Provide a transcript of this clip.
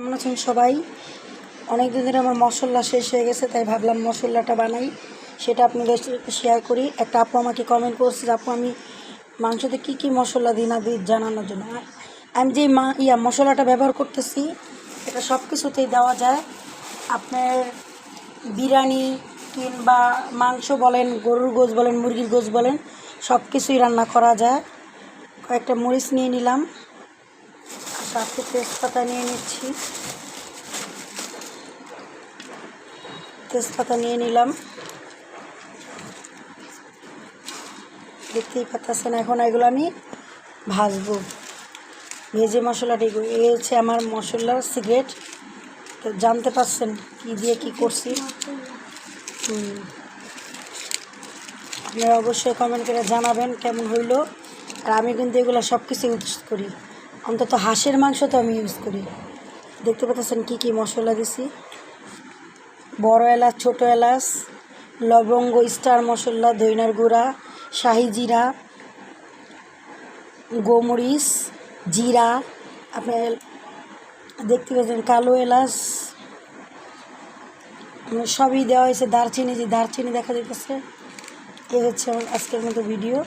কেমন আছেন সবাই? অনেক দিন ধরে আমার মশলা শেষ হয়ে গেছে, তাই ভাবলাম মশলাটা বানাই, সেটা আপনাদের সাথে শেয়ার করি। একটা আপু আমাকে কমেন্ট করছে যে আপু আমি মাংসতে কী কী মশলা দিই না দিই জানানোর জন্য। আমি যে মশলাটা ব্যবহার করতেছি এটা সব কিছুতেই দেওয়া যায়। আপনার বিরিয়ানি কিংবা মাংস বলেন, গরুর গোশ বলেন, মুরগির গোশ বলেন, সব কিছুই রান্না করা যায়। কয়েকটা মরিচ নিয়ে নিলাম, সাথে তেজপাতা নিয়ে নিচ্ছি। তেজপাতা নিয়ে নিলাম, দেখতেই পাচ্ছেন। এখন এগুলো আমি ভাজবো, ভেজে মশলাটা এই হচ্ছে আমার মশলার সিক্রেট। তো জানতে পারছেন কী দিয়ে কী করছি। আপনারা অবশ্যই কমেন্ট করে জানাবেন কেমন হইলো। আর আমি কিন্তু এগুলো সব কিছু ইউজ করি, অন্তত হাঁসের মাংস তো আমি ইউজ করি। দেখতে পাচ্ছেন কী কী মশলা দিছি: বড় এলাচ, ছোটো এলাচ, লবঙ্গ, স্টার মশলা, ধইনার গুঁড়া, শাহি জিরা, গোমরিচ, জিরা, আপনার দেখতে পাচ্ছেন কালো এলাচ, সবই দেওয়া হয়েছে। দারচিনি, যে দারচিনি দেখা যাইতেছে। এই হচ্ছে আমার আজকের মতো ভিডিও।